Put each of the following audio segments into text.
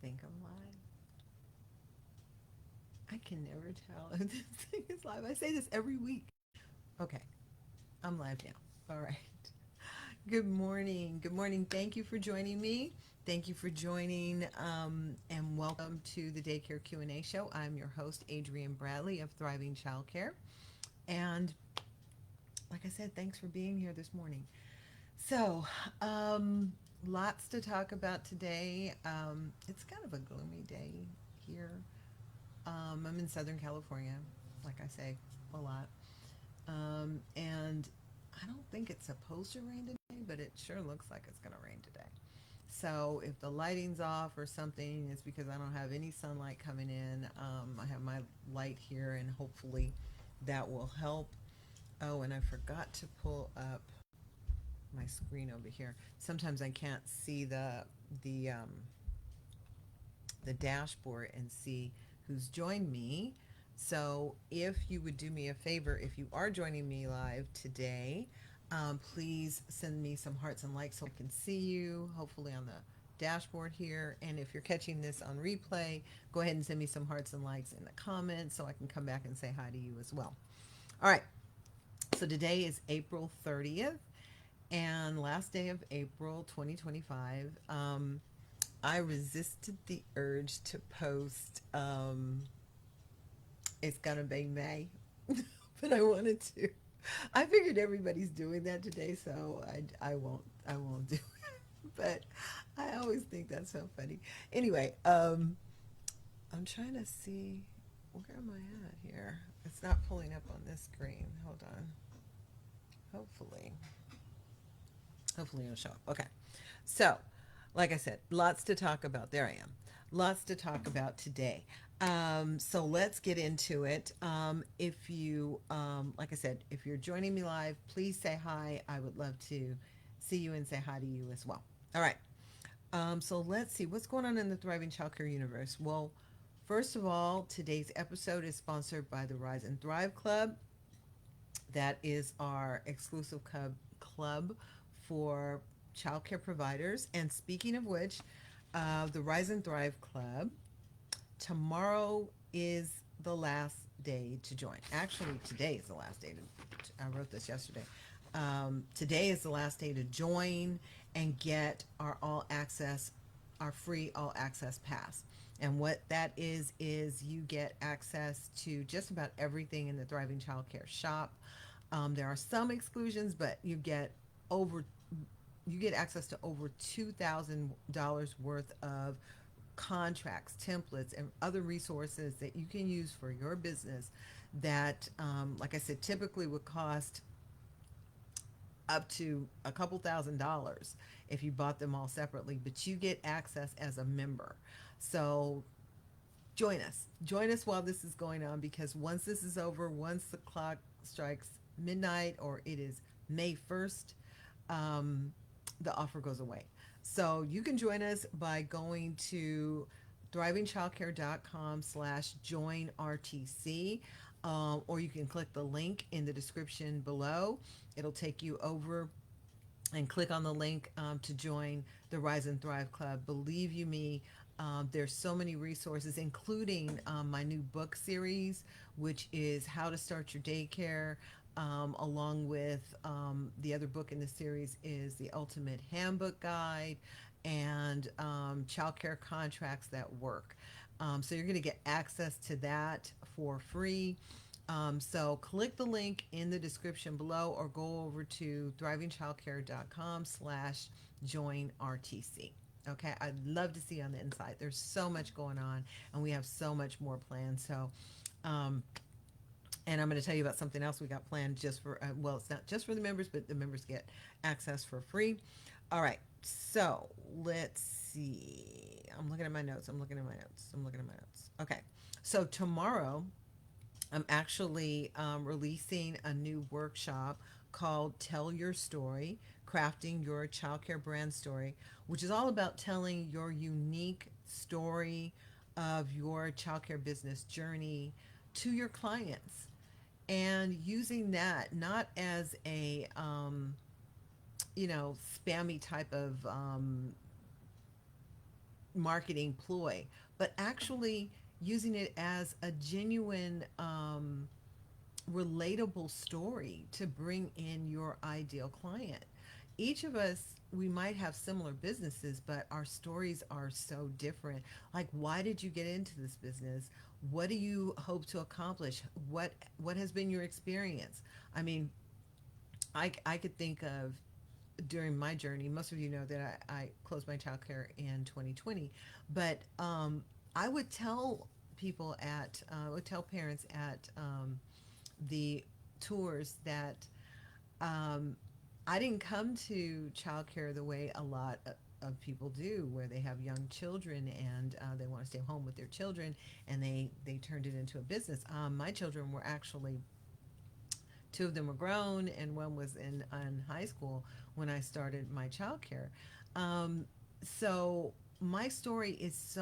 think I'm live. I can never tell if this thing is live. I say this every week. Okay, I'm live now. All right. Good morning. Good morning. Thank you for joining me. Thank you for joining and welcome to the Daycare Q&A Show. I'm your host, Adrienne Bradley of Thriving Childcare. And like I said, thanks for being here this morning. So, lots to talk about today. It's kind of a gloomy day here. I'm in Southern California, like I say a lot. And I don't think it's supposed to rain today, but it sure looks like it's going to rain today. So if the lighting's off or something, it's because I don't have any sunlight coming in. I have my light here, and hopefully that will help. Oh, and I forgot to pull up my screen over here. Sometimes I can't see the um, the dashboard and see who's joined me. So if you would do me a favor, if you are joining me live today, please send me some hearts and likes so I can see you, hopefully on the dashboard here. And if you're catching this on replay, go ahead and send me some hearts and likes in the comments so I can come back and say hi to you as well. All right, so today is April 30th and last day of April 2025. I resisted the urge to post. It's gonna be May, but I wanted to. I figured everybody's doing that today, so I won't do it. But I always think that's so funny. Anyway, I'm trying to see where am I at here. It's not pulling up on this screen. Hold on. Hopefully, hopefully it'll show up. Okay, so like I said, lots to talk about. There I am. Lots to talk about today. So let's get into it. If you, like I said, if you're joining me live, please say hi. I would love to see you and say hi to you as well. All right. So let's see what's going on in the Thriving Childcare universe. Well, first of all, today's episode is sponsored by the Rise and Thrive Club. That is our exclusive club for childcare providers. And speaking of which, the Rise and Thrive Club, tomorrow is the last day to join. Actually, today is the last day I wrote this yesterday. Today is the last day to join and get our all access, our free all access pass. And what that is you get access to just about everything in the Thriving Childcare shop. There are some exclusions, but over you get access to over $2,000 worth of contracts, templates, and other resources that you can use for your business that, like I said, typically would cost up to a couple $1,000s if you bought them all separately, but you get access as a member. So join us. Join us while this is going on, because once this is over, once the clock strikes midnight or it is May 1st, the offer goes away. So you can join us by going to thrivingchildcare.com/join RTC, or you can click the link in the description below. It'll take you over and click on the link to join the Rise and Thrive Club. Believe you me, there's so many resources, including my new book series, which is How to Start Your Daycare. Along with the other book in the series is the Ultimate Handbook Guide and Childcare Contracts That Work. So you're going to get access to that for free. So click the link in the description below or go over to thrivingchildcare.com/join RTC. Okay, I'd love to see you on the inside. There's so much going on, and we have so much more planned. So, and I'm going to tell you about something else we got planned just for, well, it's not just for the members, but the members get access for free. All right, so let's see. I'm looking at my notes. Okay, so tomorrow I'm actually releasing a new workshop called Tell Your Story, Crafting Your Childcare Brand Story, which is all about telling your unique story of your childcare business journey to your clients, and using that not as a spammy type of marketing ploy, but actually using it as a genuine, relatable story to bring in your ideal client. Each of us, we might have similar businesses, but our stories are so different. Like, why did you get into this business? What do you hope to accomplish? What has been your experience? I mean, I could think of during my journey. Most of you know that I closed my childcare in 2020, but I would tell people I would tell parents at the tours that um, I didn't come to childcare the way a lot of people do, where they have young children and they want to stay home with their children, and they turned it into a business. My children were actually, two of them were grown, and one was in high school when I started my childcare. So my story is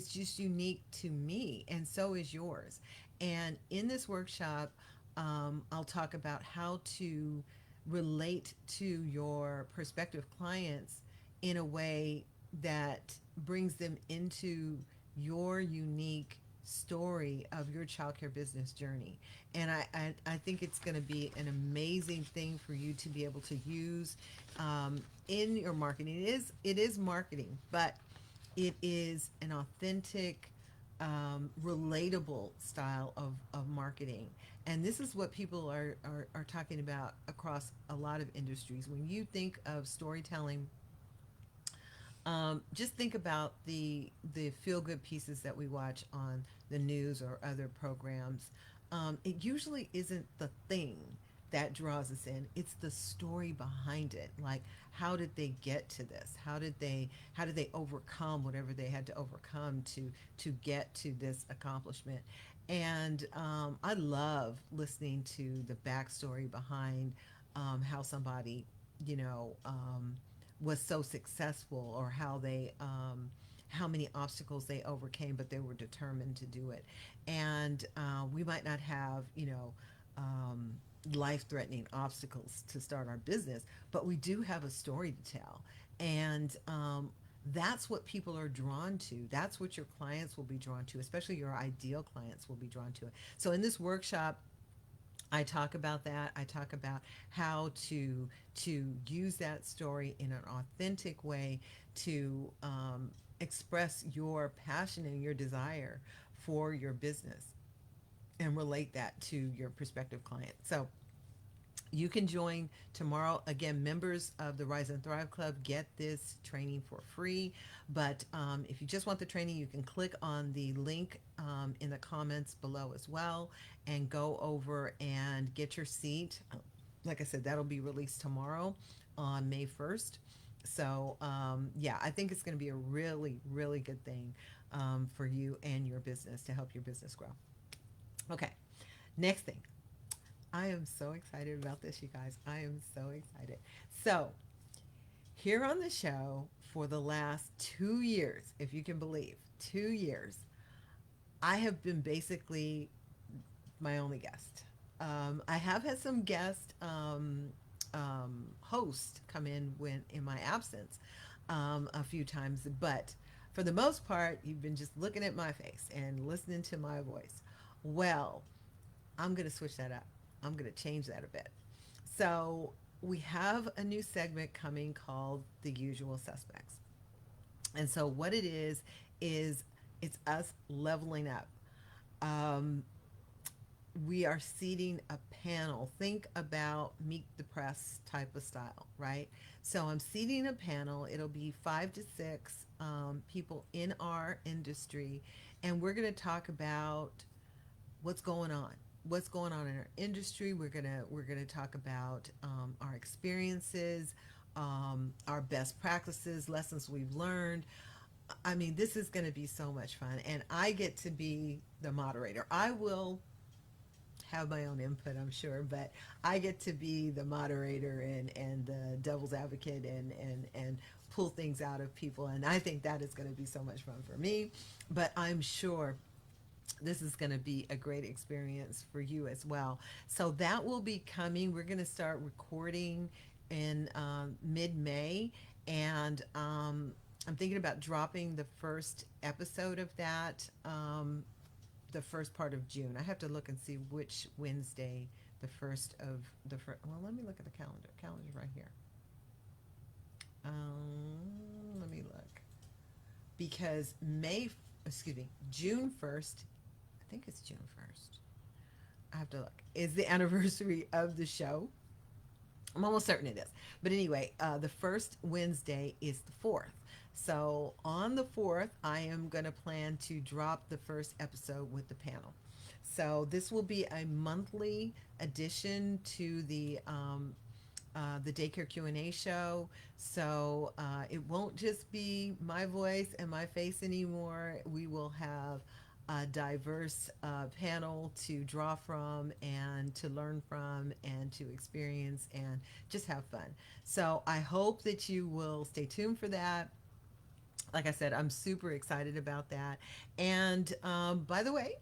just unique to me, and so is yours. And in this workshop, I'll talk about how to relate to your prospective clients in a way that brings them into your unique story of your childcare business journey. And I think it's going to be an amazing thing for you to be able to use in your marketing. It is marketing, but it is an authentic, relatable style of marketing. And this is what people are talking about across a lot of industries. When you think of storytelling, just think about the feel good pieces that we watch on the news or other programs. It usually isn't the thing that draws us in. It's the story behind it. Like, how did they get to this? How did they overcome whatever they had to overcome to get to this accomplishment? And I love listening to the backstory behind how somebody, you know, was so successful, or how many obstacles they overcame, but they were determined to do it. And we might not have, um, life-threatening obstacles to start our business, but we do have a story to tell. And that's what people are drawn to. That's what your clients will be drawn to, especially your ideal clients will be drawn to it. So in this workshop, I talk about that. I talk about how to use that story in an authentic way to express your passion and your desire for your business, and relate that to your prospective client. So you can join tomorrow. Again, members of the Rise and Thrive Club get this training for free. But if you just want the training, you can click on the link in the comments below as well, and go over and get your seat. Like I said, that'll be released tomorrow on May 1st. So, yeah, I think it's going to be a really, really good thing for you and your business, to help your business grow. Okay, next thing. I am so excited about this, you guys. I am so excited. So, here on the show for the last 2 years, if you can believe, 2 years, I have been basically my only guest. I have had some guest hosts come in when in my absence a few times, but for the most part, you've been just looking at my face and listening to my voice. Well, I'm going to switch that up. I'm going to change that a bit. So, we have a new segment coming called The Usual Suspects. And so, what it is it's us leveling up. Um, we are seating a panel. Think about Meet the Press type of style, right? So, I'm seating a panel. It'll be 5 to 6 people in our industry, and we're going to talk about what's going on, in our industry. We're gonna talk about our experiences, our best practices, lessons we've learned. I mean, this is going to be so much fun, and I get to be the moderator. I will have my own input, I'm sure, but I get to be the moderator and the devil's advocate, and pull things out of people, and I think that is going to be so much fun for me. But I'm sure this is going to be a great experience for you as well. So that will be coming. We're going to start recording in mid May, and I'm thinking about dropping the first episode of that the first part of June. I have to look and see which Wednesday the first of the first. Well, let me look at the calendar. Calendar's right here. Let me look because excuse me, June 1st. I think it's June 1st. I have to look. Is the anniversary of the show. I'm almost certain it is. But anyway, the first Wednesday is the 4th. So on the 4th, I am going to plan to drop the first episode with the panel. So this will be a monthly addition to the Daycare Q&A show. So it won't just be my voice and my face anymore. We will have a diverse panel to draw from and to learn from and to experience and just have fun. So I hope that you will stay tuned for that. Like I said, I'm super excited about that. And by the way,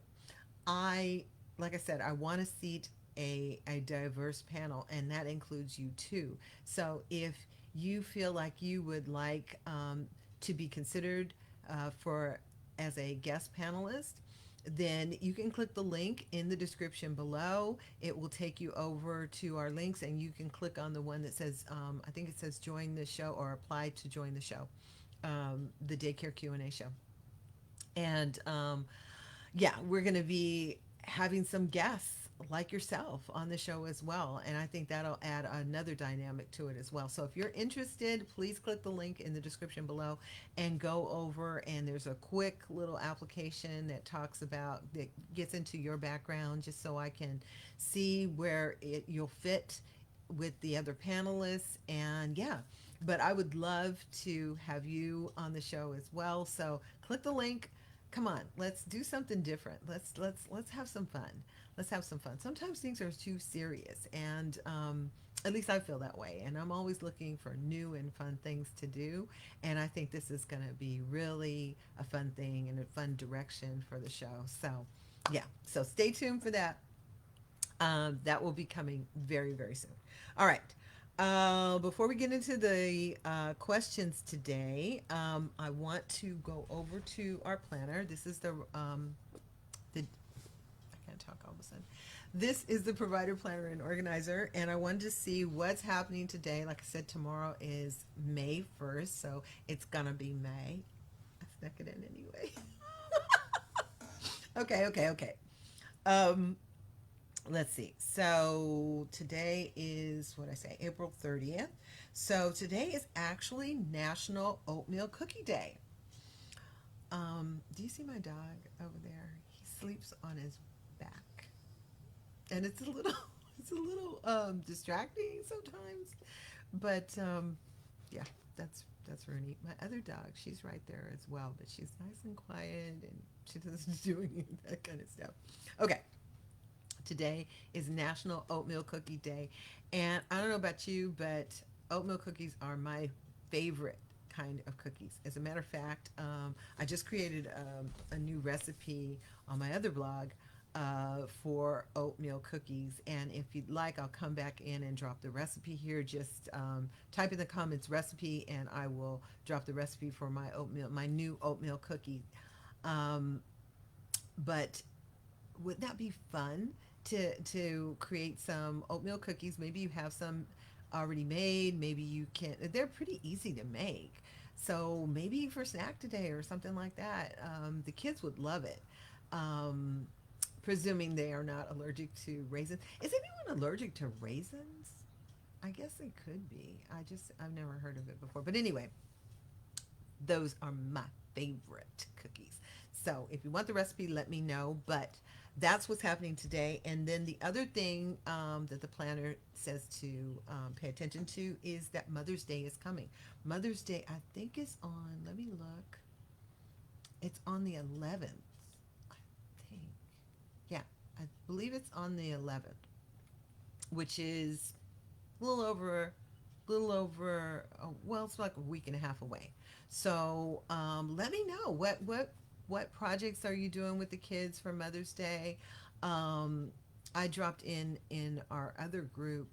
I, like I said, I want to seat a diverse panel, and that includes you too. So if you feel like you would like to be considered for as a guest panelist, then you can click the link in the description below. It will take you over to our links, and you can click on the one that says, I think it says join the show or apply to join the show, the Daycare Q&A show. And yeah, we're going to be having some guests like yourself on the show as well. And I think that'll add another dynamic to it as well. So if you're interested, please click the link in the description below and go over. And there's a quick little application that talks about, that gets into your background just so I can see where you'll fit with the other panelists. And yeah, but I would love to have you on the show as well. So click the link. Come on, let's do something different. Let's have some fun. Let's have some fun. Sometimes things are too serious, and at least I feel that way. And I'm always looking for new and fun things to do. And I think this is going to be really a fun thing and a fun direction for the show. So, yeah. So stay tuned for that. That will be coming very, very soon. All right. Before we get into the questions today, I want to go over to our planner. This is the I can't talk all of a sudden. This is the provider planner and organizer, and I wanted to see what's happening today. Like I said, tomorrow is May 1st, so it's gonna be May. I snuck it in anyway. Okay. Um, let's see. So today is what I say, April 30th. So today is actually National Oatmeal Cookie Day. Do you see my dog over there? He sleeps on his back, and it's a little, it's a little distracting sometimes. But yeah, that's Rooney. My other dog, she's right there as well, but she's nice and quiet, and she doesn't do any of that kind of stuff. Okay. Today is National Oatmeal Cookie Day. And I don't know about you, but oatmeal cookies are my favorite kind of cookies. As a matter of fact, I just created a new recipe on my other blog for oatmeal cookies. And if you'd like, I'll come back in and drop the recipe here. Just type in the comments recipe, and I will drop the recipe for my new oatmeal cookie. But would that be fun to create some oatmeal cookies? Maybe you have some already made. Maybe you can. They're pretty easy to make. So maybe for snack today or something like that. The kids would love it. Presuming they are not allergic to raisins. Is anyone allergic to raisins? I guess they could be. I've never heard of it before. But anyway, those are my favorite cookies. So if you want the recipe, let me know. But that's what's happening today. And then the other thing that the planner says to pay attention to is that Mother's Day is coming. Mother's Day, I think, is on, let me look. It's on the 11th, I think. Yeah, I believe it's on the 11th, which is a little over, well, it's like a week and a half away. So let me know what projects are you doing with the kids for Mother's Day. I dropped in our other group,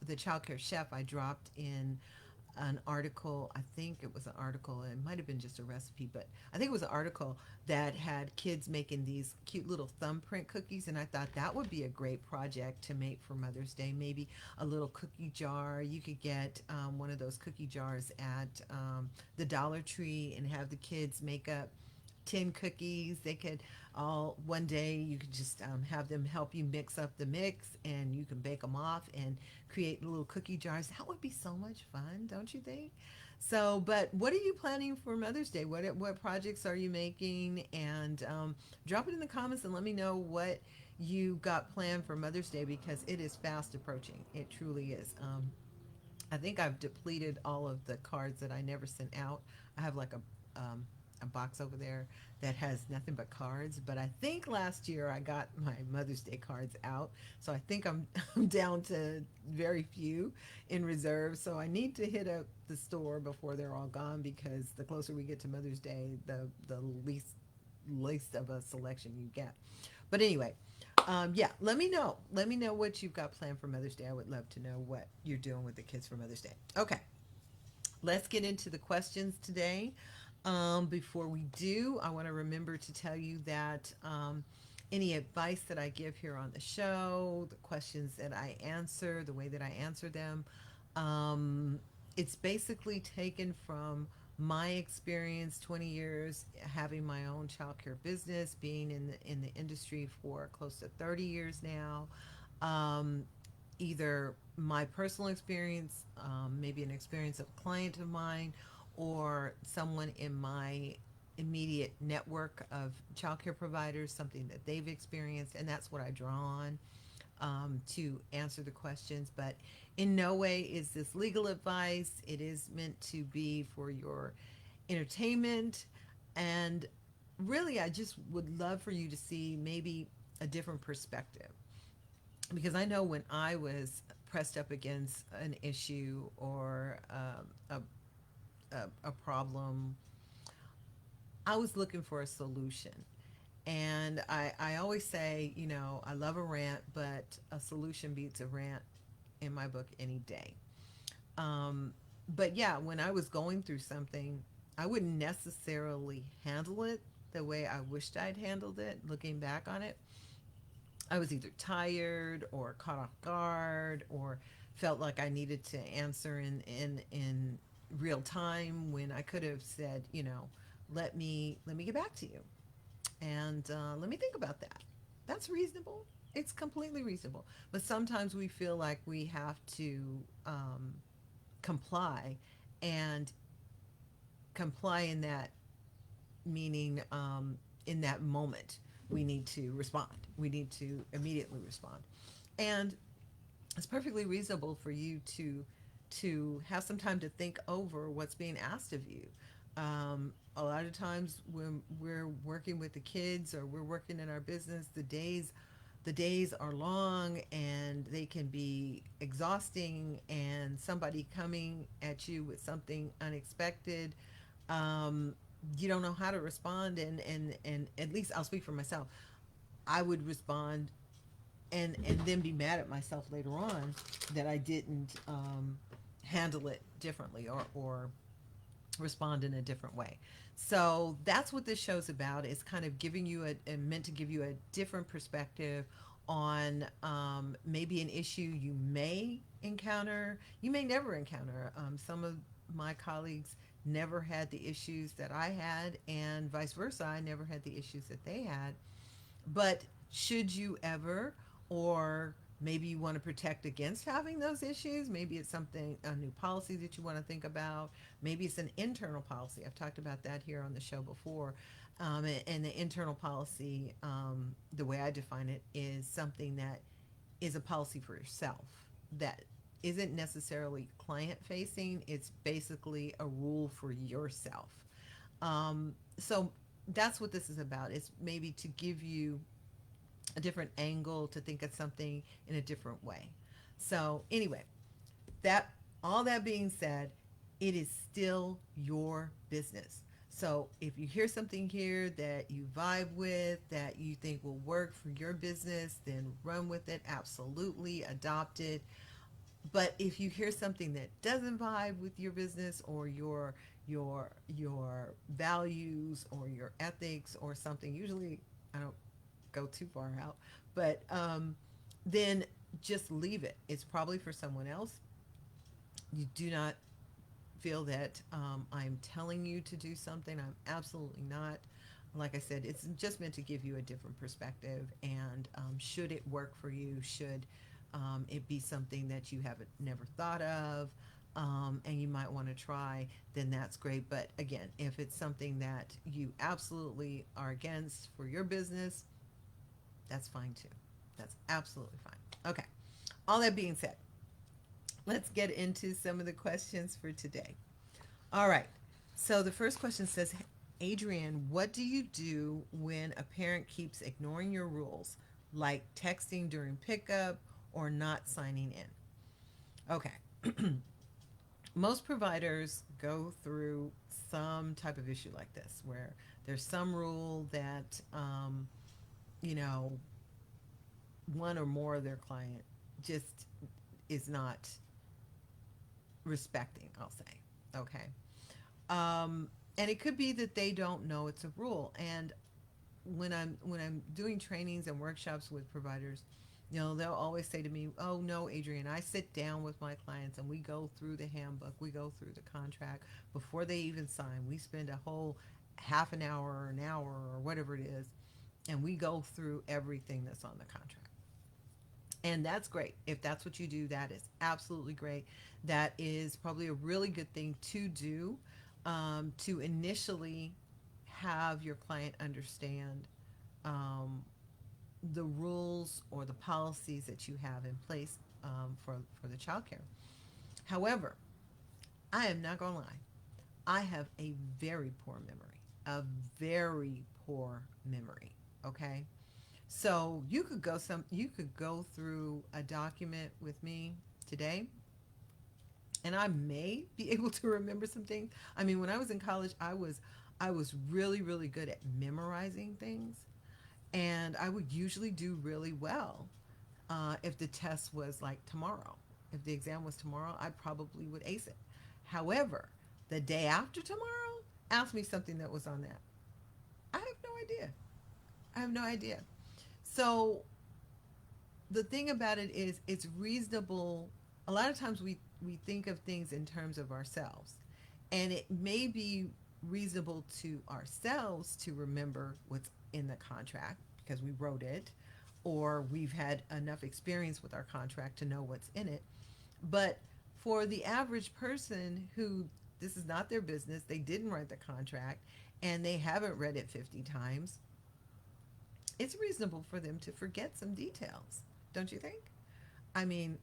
the Childcare Chef. I dropped in an article. I think it was an article. It might have been just a recipe, but I think it was an article that had kids making these cute little thumbprint cookies, and I thought that would be a great project to make for Mother's Day. Maybe a little cookie jar. You could get one of those cookie jars at the Dollar Tree and have the kids make up 10 cookies. They could all one day you could just have them help you mix up the mix, and you can bake them off and create little cookie jars. That would be so much fun, don't you think? So, but what are you planning for Mother's Day? What projects are you making? And drop it in the comments and let me know what you got planned for Mother's Day, because it is fast approaching. It truly is. I think I've depleted all of the cards that I never sent out. I have like a box over there that has nothing but cards. But I think last year I got my Mother's Day cards out. So I think I'm down to very few in reserve. So I need to hit up the store before they're all gone, because the closer we get to Mother's Day, the least of a selection you get. But anyway, yeah, let me know. Let me know what you've got planned for Mother's Day. I would love to know what you're doing with the kids for Mother's Day. Okay, let's get into the questions today. Before we do, I want to remember to tell you that any advice that I give here on the show, the questions that I answer, the way that I answer them, um, it's basically taken from my experience, 20 years having my own childcare business, being in the industry for close to 30 years now. Um, Either my personal experience, maybe an experience of a client of mine, or someone in my immediate network of childcare providers, something that they've experienced, and that's what I draw on to answer the questions. But in no way is this legal advice. It is meant to be for your entertainment. And really, I just would love for you to see maybe a different perspective. Because I know when I was pressed up against an issue or a problem, I was looking for a solution. And I always say, I love a rant, but a solution beats a rant in my book any day. Um, but yeah, when I was going through something, I wouldn't necessarily handle it the way I wished I'd handled it looking back on it. I was either tired or caught off guard or felt like I needed to answer in real time, when I could have said, let me get back to you, and let me think about that. That's reasonable. It's completely reasonable. But sometimes we feel like we have to comply, and comply in that meaning, in that moment we need to respond. We need to immediately respond, and it's perfectly reasonable for you to have some time to think over what's being asked of you. A lot of times when we're working with the kids or we're working in our business, the days are long and they can be exhausting, and somebody coming at you with something unexpected, um, you don't know how to respond. And at least I'll speak for myself. I would respond and then be mad at myself later on that I didn't handle it differently, or respond in a different way. So that's what this show's about. It's kind of giving you meant to give you a different perspective on maybe an issue you may encounter, you may never encounter. Some of my colleagues never had the issues that I had, and vice versa. I never had the issues that they had. But should you ever, or maybe you want to protect against having those issues, maybe it's something, a new policy that you want to think about. Maybe it's an internal policy. I've talked about that here on the show before. And the internal policy, the way I define it, is something that is a policy for yourself that isn't necessarily client facing. It's basically a rule for yourself. So that's what this is about. It's maybe to give you a different angle, to think of something in a different way. So anyway, that all that being said, it is still your business. So if you hear something here that you vibe with, that you think will work for your business, then run with it. Absolutely adopt it. But if you hear something that doesn't vibe with your business or your values or your ethics or something, usually I don't go too far out, but then just leave it. It's probably for someone else. You do not feel that I'm telling you to do something. I'm absolutely not. Like I said, it's just meant to give you a different perspective. And should it work for you? Should it be something that you haven't never thought of and you might want to try? Then that's great. But again, if it's something that you absolutely are against for your business, that's fine too. That's absolutely fine. Okay. All that being said, let's get into some of the questions for today. All right. So the first question says, Adrienne, what do you do when a parent keeps ignoring your rules, like texting during pickup or not signing in? Okay. Most providers go through some type of issue like this where there's some rule that, you know, one or more of their client just is not respecting, I'll say. Okay. And it could be that they don't know it's a rule. And when I'm doing trainings and workshops with providers, they'll always say to me, "Oh no, Adrienne, I sit down with my clients and we go through the handbook, we go through the contract before they even sign. We spend a whole half an hour or whatever it is, and we go through everything that's on the contract." And that's great. If that's what you do, that is absolutely great. That is probably a really good thing to do, to initially have your client understand um, the rules or the policies that you have in place for the child care. However, I am not going to lie. I have a very poor memory, a very poor memory. Okay. So you could go through a document with me today and I may be able to remember some things. I mean, when I was in college, I was really really good at memorizing things, and I would usually do really well if the test was like tomorrow. If the exam was tomorrow, I probably would ace it. However, the day after tomorrow, ask me something that was on that. I have no idea. I have no idea. So the thing about it is it's reasonable. A lot of times we think of things in terms of ourselves, and it may be reasonable to ourselves to remember what's in the contract because we wrote it, or we've had enough experience with our contract to know what's in it. But for the average person who this is not their business, they didn't write the contract and they haven't read it 50 times, it's reasonable for them to forget some details, don't you think? I mean,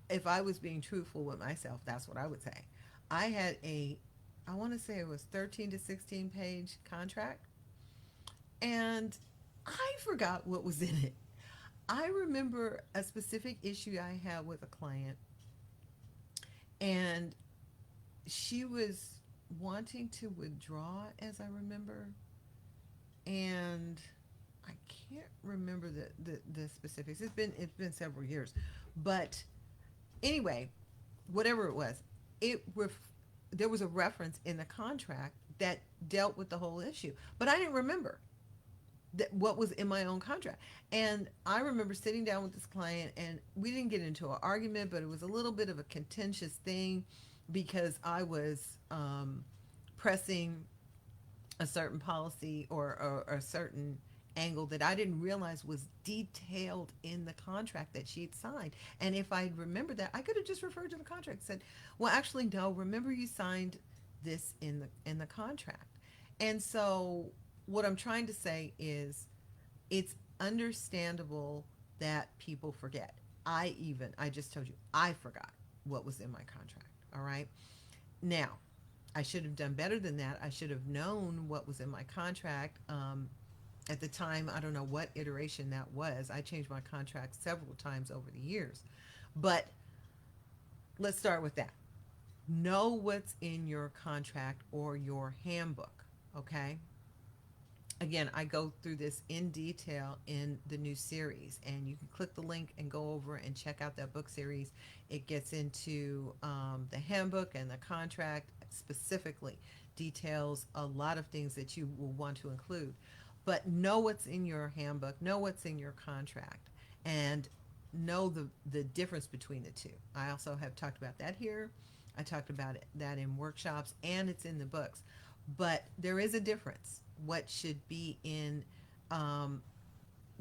if I was being truthful with myself, that's what I would say. I had I want to say it was 13 to 16 page contract, and I forgot what was in it. I remember a specific issue I had with a client, and she was wanting to withdraw, as I remember, and I can't remember the specifics. It's been several years, but anyway, whatever it was, it ref- there was a reference in the contract that dealt with the whole issue, but I didn't remember what was in my own contract. And I remember sitting down with this client, and we didn't get into an argument, but it was a little bit of a contentious thing because I was pressing a certain policy or a certain angle that I didn't realize was detailed in the contract that she'd signed. And if I'd remembered that, I could have just referred to the contract and said, "Well, actually, no. Remember, you signed this in the contract." And so, what I'm trying to say is, it's understandable that people forget. I just told you, I forgot what was in my contract. All right. Now, I should have done better than that. I should have known what was in my contract. At the time, I don't know what iteration that was. I changed my contract several times over the years. But let's start with that. Know what's in your contract or your handbook, okay? Again, I go through this in detail in the new series, and you can click the link and go over and check out that book series. It gets into the handbook and the contract specifically, details a lot of things that you will want to include. But know what's in your handbook, know what's in your contract, and know the difference between the two. I also have talked about that here. I talked about that in workshops, and it's in the books. But there is a difference. What should be in um,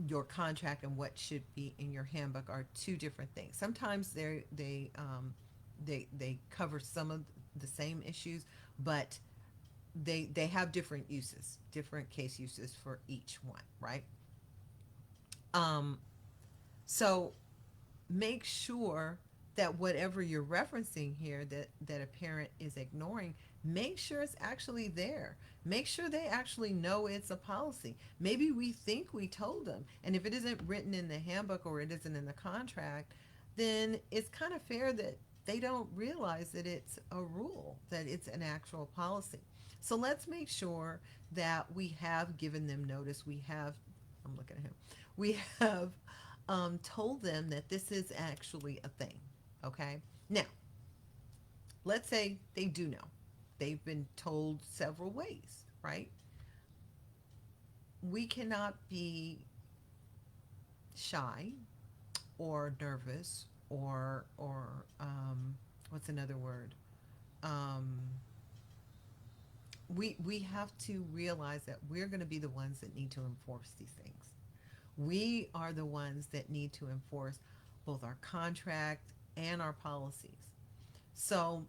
your contract and what should be in your handbook are two different things. Sometimes they cover some of the same issues, but they have different uses, different case uses for each one, right? Um, so make sure that whatever you're referencing here that a parent is ignoring, make sure it's actually there. Make sure they actually know it's a policy. Maybe we think we told them, and if it isn't written in the handbook or it isn't in the contract, then it's kind of fair that they don't realize that it's a rule, that it's an actual policy. So let's make sure that we have given them notice. We have, I'm looking at him, we have told them that this is actually a thing. Okay. Now, let's say they do know. They've been told several ways, right? We cannot be shy or nervous or what's another word? Um, we have to realize that we're going to be the ones that need to enforce these things. We are the ones that need to enforce both our contract and our policies. So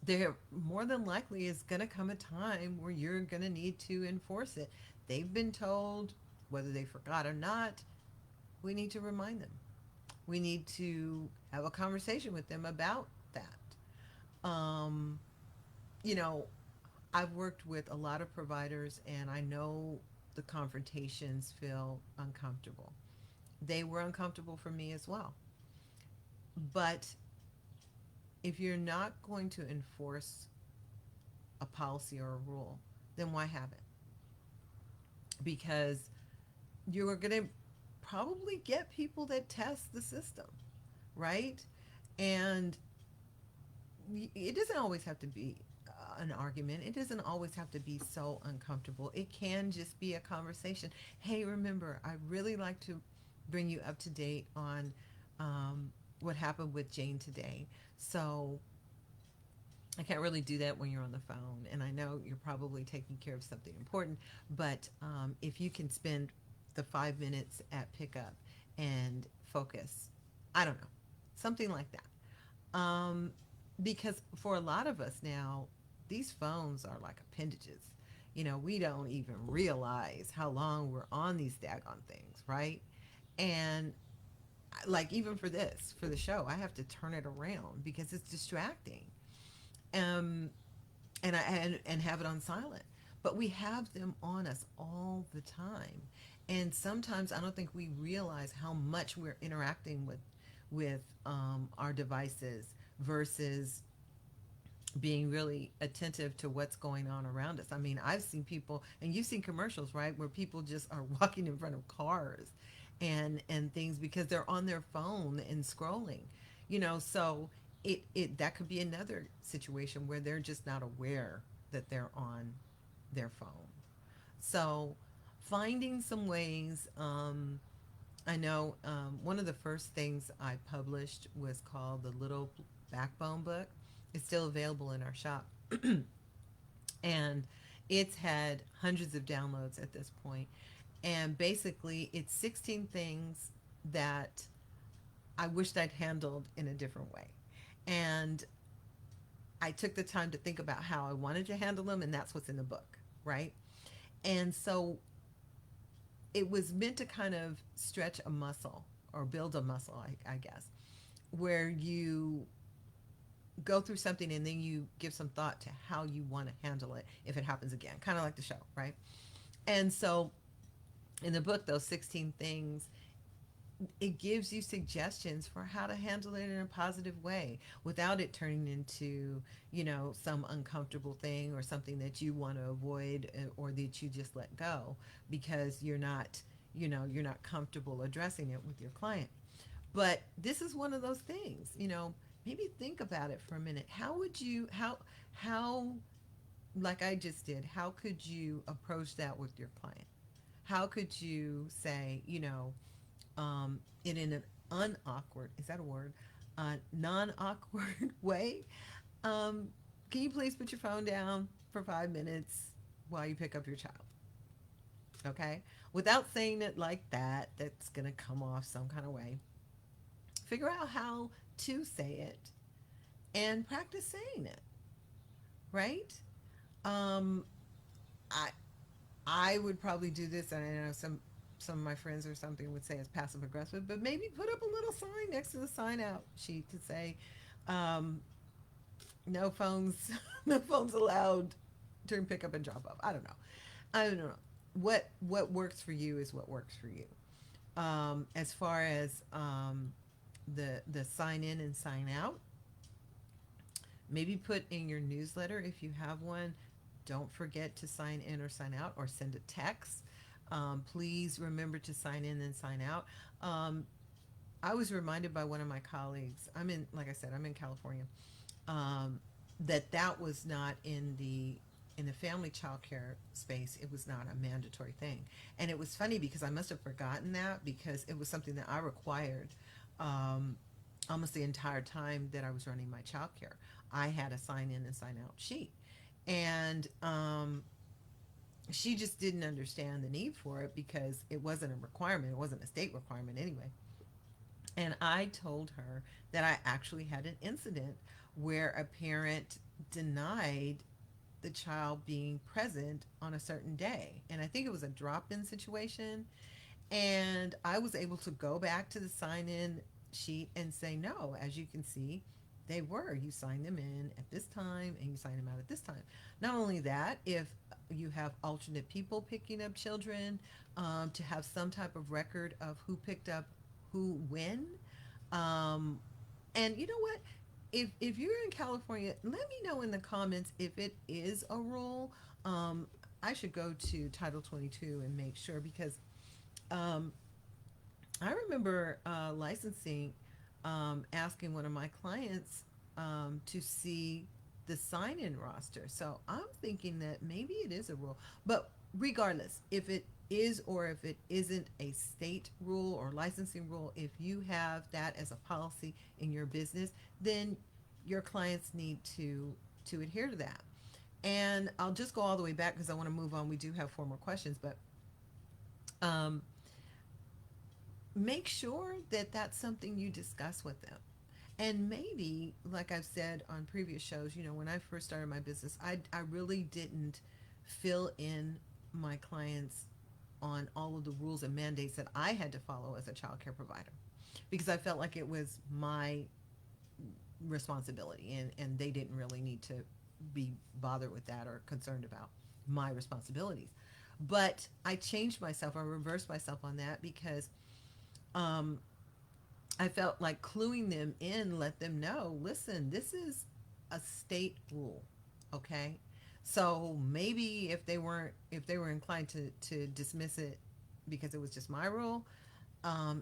there more than likely is going to come a time where you're going to need to enforce it. They've been told, whether they forgot or not, we need to remind them. We need to have a conversation with them about that. Um, you know, I've worked with a lot of providers, and I know the confrontations feel uncomfortable. They were uncomfortable for me as well. But if you're not going to enforce a policy or a rule, then why have it? Because you're going to probably get people that test the system, right? And it doesn't always have to be an argument. It doesn't always have to be so uncomfortable. It can just be a conversation. Hey, remember, I really like to bring you up to date on what happened with Jane today. So I can't really do that when you're on the phone. And I know you're probably taking care of something important, but if you can spend the 5 minutes at pickup and focus, I don't know, something like that. Because for a lot of us now, these phones are like appendages. We don't even realize how long we're on these daggone things, right? And like even for the show, I have to turn it around because it's distracting. Um, and have it on silent. But we have them on us all the time, and sometimes I don't think we realize how much we're interacting with our devices versus being really attentive to what's going on around us. I mean, I've seen people, and you've seen commercials, right, where people just are walking in front of cars and things because they're on their phone and scrolling. So it that could be another situation where they're just not aware that they're on their phone. So finding some ways. I know one of the first things I published was called the Little Backbone Book. It's still available in our shop. And it's had hundreds of downloads at this point. And basically, it's 16 things that I wished I'd handled in a different way. And I took the time to think about how I wanted to handle them, and that's what's in the book, right? And so it was meant to kind of stretch a muscle or build a muscle, I guess, where you go through something and then you give some thought to how you want to handle it if it happens again, kind of like the show, right? And so in the book, those 16 things, it gives you suggestions for how to handle it in a positive way without it turning into, some uncomfortable thing or something that you want to avoid, or that you just let go because you're not comfortable addressing it with your client. But this is one of those things, maybe think about it for a minute. How would you, how, like I just did, how could you approach that with your client? How could you say, in an unawkward, is that a word? Non-awkward way. Um, can you please put your phone down for 5 minutes while you pick up your child? Okay? Without saying it like that, that's going to come off some kind of way. Figure out how to say it and practice saying it, right? Um, I I would probably do this, and I know some of my friends or something would say it's passive aggressive, but maybe put up a little sign next to the sign out sheet to say, um, no phones, no phones allowed during pickup and drop off. I don't know. I don't know. What works for you is what works for you. As far as the sign in and sign out, maybe put in your newsletter if you have one. Don't forget to sign in or sign out, or send a text. Please remember to sign in and sign out. Um, I was reminded by one of my colleagues. Like I said, I'm in California. Um, that was not in the family child care space. It was not a mandatory thing, and it was funny because I must have forgotten that because it was something that I required. Um, Almost the entire time that I was running my child care, I had a sign in and sign out sheet, and she just didn't understand the need for it because it wasn't a requirement. It wasn't a state requirement anyway. And I told her that I actually had an incident where a parent denied the child being present on a certain day. And I think it was a drop in situation. And I was able to go back to the sign in sheet and say, no, as you can see, they were. You signed them in at this time and you signed them out at this time. Not only that, if you have alternate people picking up children, to have some type of record of who picked up who when. Um, and you know what? If you're in California, let me know in the comments if it is a rule. Um, I should go to Title 22 and make sure because um, I remember licensing, asking one of my clients to see the sign in roster. So I'm thinking that maybe it is a rule. But regardless, if it is or if it isn't a state rule or licensing rule, if you have that as a policy in your business, then your clients need to adhere to that. And I'll just go all the way back because I want to move on. We do have four more questions, but um, make sure that that's something you discuss with them. And maybe, like I've said on previous shows, when I first started my business, I really didn't fill in my clients on all of the rules and mandates that I had to follow as a child care provider because I felt like it was my responsibility, and they didn't really need to be bothered with that or concerned about my responsibilities. But I changed myself, I reversed myself on that because um, I felt like cluing them in, let them know, listen, this is a state rule, okay? So maybe if they were inclined to dismiss it because it was just my rule,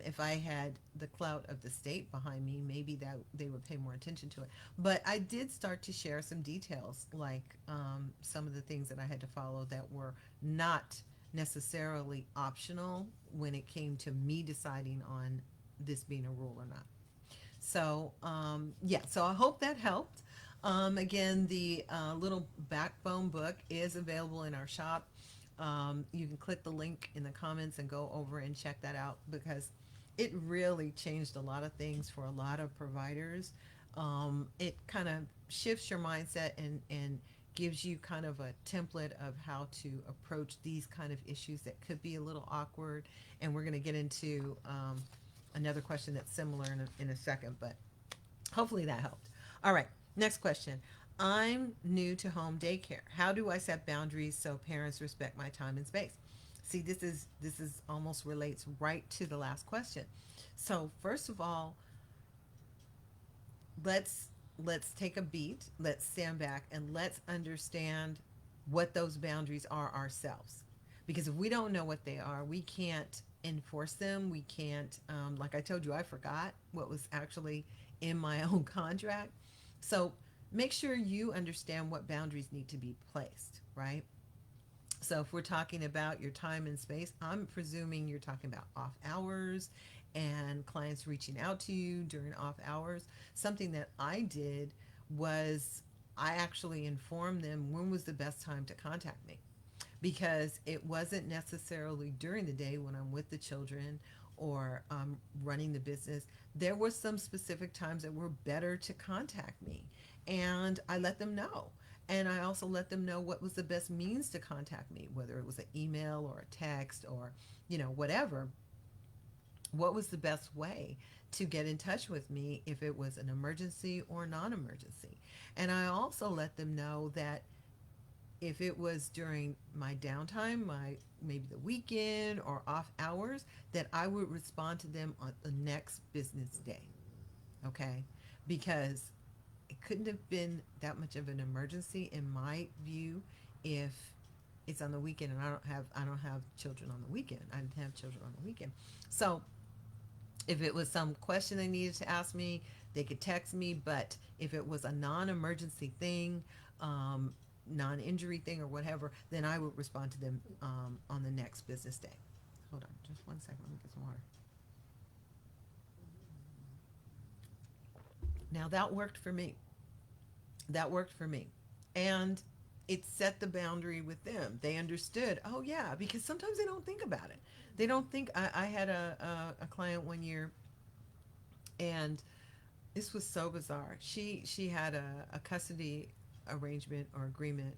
if I had the clout of the state behind me, maybe that they would pay more attention to it. But I did start to share some details, like some of the things that I had to follow that were not necessarily optional when it came to me deciding on this being a rule or not. So, yeah, so I hope that helped. Again, the little backbone book is available in our shop. You can click the link in the comments and go over and check that out because it really changed a lot of things for a lot of providers. It kind of shifts your mindset and gives you kind of a template of how to approach these kind of issues that could be a little awkward. And we're going to get into another question that's similar in a second, but hopefully that helped. All right, next question. I'm new to home daycare. How do I set boundaries so parents respect my time and space? See, this is almost relates right to the last question. So first of all, let's let's take a beat, let's stand back, and let's understand what those boundaries are ourselves, because if we don't know what they are, we can't enforce them. We can't, like I told you, I forgot what was actually in my own contract. So make sure you understand what boundaries need to be placed, right? So if we're talking about your time and space, I'm presuming you're talking about off hours and clients reaching out to you during off hours. Something that I did was I actually informed them when was the best time to contact me, because it wasn't necessarily during the day when I'm with the children or running the business. There were some specific times that were better to contact me, and I let them know. And I also let them know what was the best means to contact me, whether it was an email or a text or, whatever. What was the best way to get in touch with me if it was an emergency or non emergency? And I also let them know that if it was during my downtime, my maybe the weekend or off hours, that I would respond to them on the next business day. Okay? Because it couldn't have been that much of an emergency in my view if it's on the weekend, and I don't have children on the weekend. I didn't have children on the weekend. So if it was some question they needed to ask me, they could text me. But if it was a non-emergency thing, non-injury thing or whatever, then I would respond to them on the next business day. Hold on just one second, let me get some water. Now that worked for me. That worked for me. And it set the boundary with them. They understood, oh yeah, because sometimes they don't think about it. They don't think. I had a client one year, and this was so bizarre. She had a custody arrangement or agreement.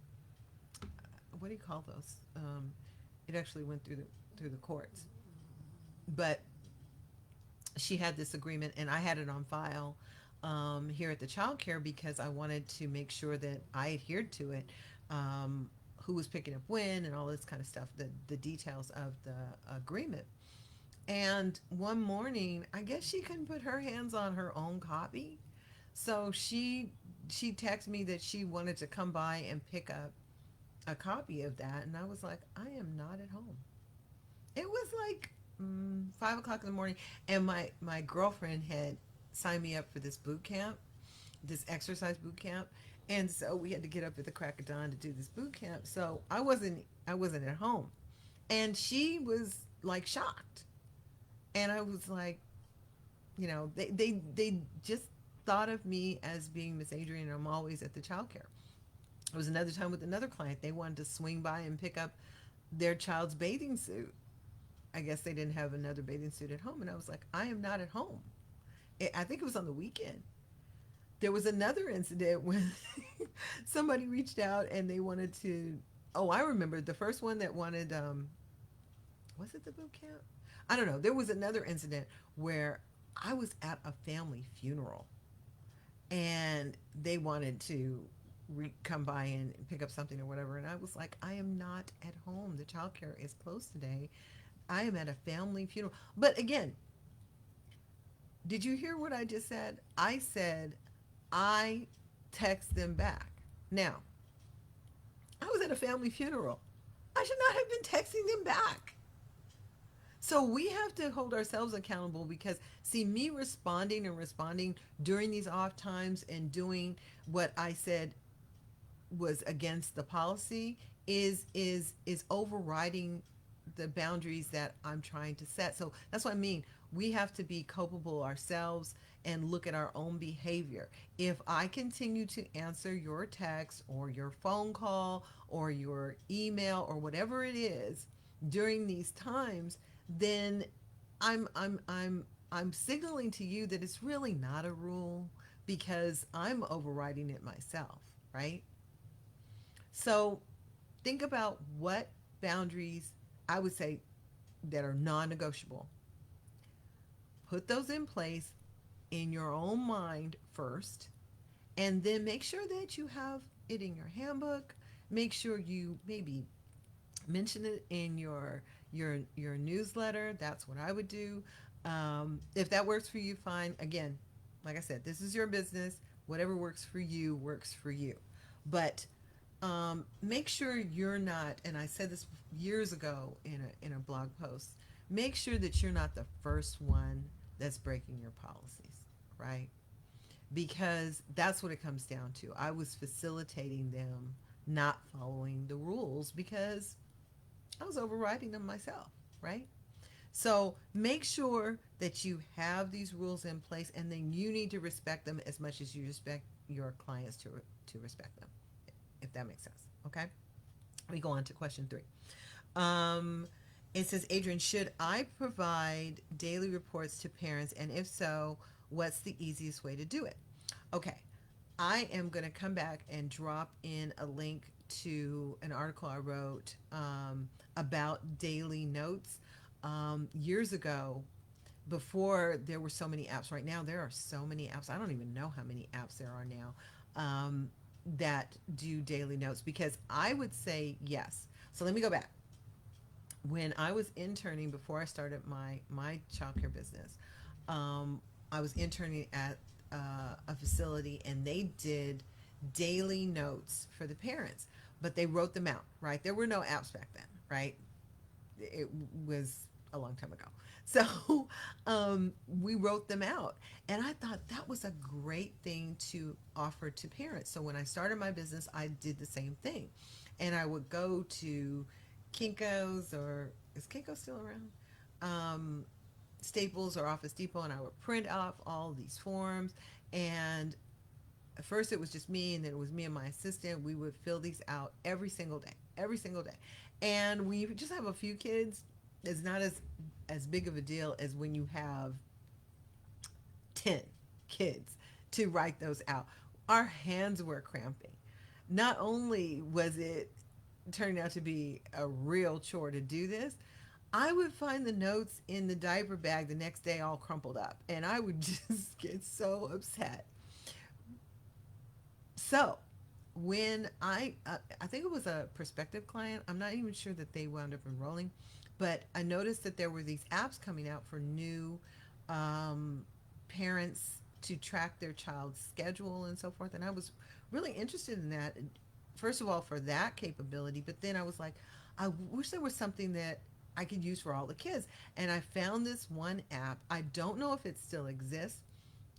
What do you call those? It actually went through the courts, but she had this agreement, and I had it on file here at the child care because I wanted to make sure that I adhered to it. Who was picking up when and all this kind of stuff, the details of the agreement. And one morning, I guess she couldn't put her hands on her own copy, so she texted me that she wanted to come by and pick up a copy of that, and I was like, I am not at home. It was like 5 o'clock in the morning, and my girlfriend had signed me up for this boot camp, this exercise boot camp, and so we had to get up at the crack of dawn to do this boot camp. So I wasn't at home, and she was like shocked, and I was like, they just thought of me as being Miss Adrienne, and I'm always at the childcare. It was another time with another client. They wanted to swing by and pick up their child's bathing suit. I guess they didn't have another bathing suit at home, and I was like, I am not at home. I think it was on the weekend. There was another incident when somebody reached out and they wanted to. Oh, I remember the first one that wanted. Was it the boot camp? I don't know. There was another incident where I was at a family funeral, and they wanted to come by and pick up something or whatever, and I was like, I am not at home. The childcare is closed today. I am at a family funeral. But again, did you hear what I just said? I said I text them back. Now, I was at a family funeral. I should not have been texting them back. So we have to hold ourselves accountable because, see, me responding during these off times and doing what I said was against the policy is overriding the boundaries that I'm trying to set. So that's what I mean. We have to be culpable ourselves and look at our own behavior. If I continue to answer your text or your phone call or your email or whatever it is during these times, then I'm signaling to you that it's really not a rule because I'm overriding it myself, right? So think about what boundaries I would say that are non-negotiable. Put those in place in your own mind first, and then make sure that you have it in your handbook. Make sure you maybe mention it in your your newsletter. That's what I would do. If that works for you, fine. Again, like I said, this is your business. Whatever works for you works for you. But make sure you're not. And I said this years ago in a blog post. Make sure that you're not the first one that's breaking your policies, right? Because that's what it comes down to. I was facilitating them not following the rules because I was overriding them myself, right? So make sure that you have these rules in place, and then you need to respect them as much as you respect your clients to respect them, if that makes sense. Okay? We go on to question 3. Um, it says, Adrienne, should I provide daily reports to parents? And if so, what's the easiest way to do it? Okay, I am going to come back and drop in a link to an article I wrote about daily notes years ago, before there were so many apps. Right now, there are so many apps. I don't even know how many apps there are now that do daily notes, because I would say yes. So let me go back. When I was interning, before I started my childcare business, I was interning at a facility, and they did daily notes for the parents, but they wrote them out. Right, there were no apps back then. Right, it was a long time ago. So we wrote them out. And I thought that was a great thing to offer to parents. So when I started my business, I did the same thing. And I would go to Kinko's, or is Kinko still around? Um, Staples or Office Depot, and I would print off all these forms. And at first it was just me, and then it was me and my assistant. We would fill these out every single day. And when you just have a few kids, it's not as big of a deal as when you have 10 kids to write those out. Our hands were cramping. Not only was it turning out to be a real chore to do this, I would find the notes in the diaper bag the next day all crumpled up, and I would just get so upset. So when I think it was a prospective client, I'm not even sure that they wound up enrolling, but I noticed that there were these apps coming out for new um, parents to track their child's schedule and so forth, and I was really interested in that. First of all, for that capability, but then I was like, I wish there was something that I could use for all the kids. And I found this one app. I don't know if it still exists,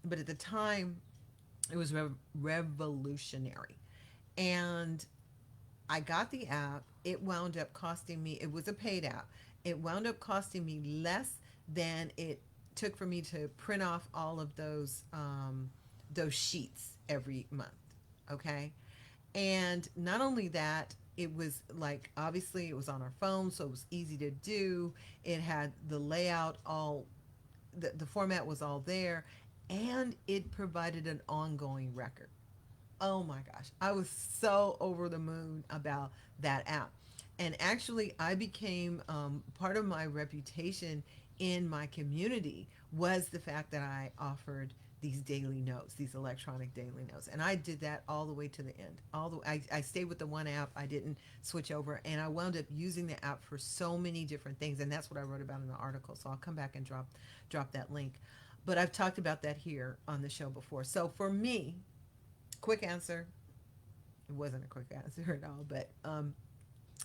but at the time it was revolutionary. And I got the app. It wound up costing me, it was a paid app. It wound up costing me less than it took for me to print off all of those sheets every month. Okay. And not only that, it was like, obviously it was on our phone, so it was easy to do. It had the layout all, the format was all there, and it provided an ongoing record. Oh my gosh, I was so over the moon about that app. And actually, I became part of my reputation in my community was the fact that I offered these daily notes, these electronic daily notes. And I did that all the way to the end. I stayed with the one app. I didn't switch over. And I wound up using the app for so many different things. And that's what I wrote about in the article. So I'll come back and drop that link. But I've talked about that here on the show before. So for me, quick answer. It wasn't a quick answer at all, but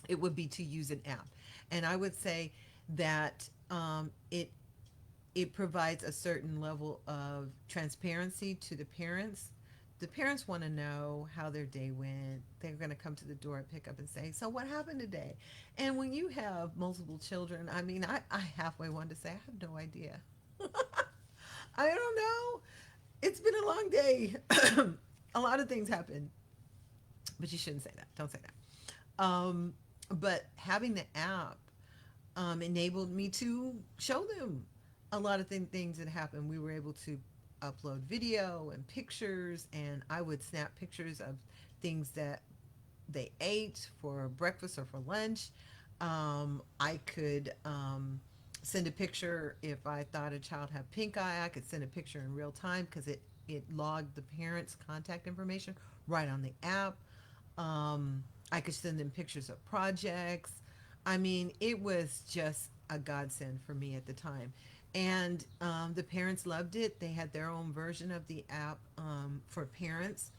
it would be to use an app. And I would say that it provides a certain level of transparency to the parents. The parents want to know how their day went. They're going to come to the door and pick up and say, so what happened today? And when you have multiple children, I mean, I halfway wanted to say, I have no idea. I don't know. It's been a long day. A lot of things happen, but you shouldn't say that. Don't say that. But having the app enabled me to show them a lot of things that happened. We were able to upload video and pictures, and I would snap pictures of things that they ate for breakfast or for lunch. I could send a picture if I thought a child had pink eye. I could send a picture in real time because it logged the parents' contact information right on the app. I could send them pictures of projects. I mean, it was just a godsend for me at the time. And the parents loved it. They had their own version of the app for parents.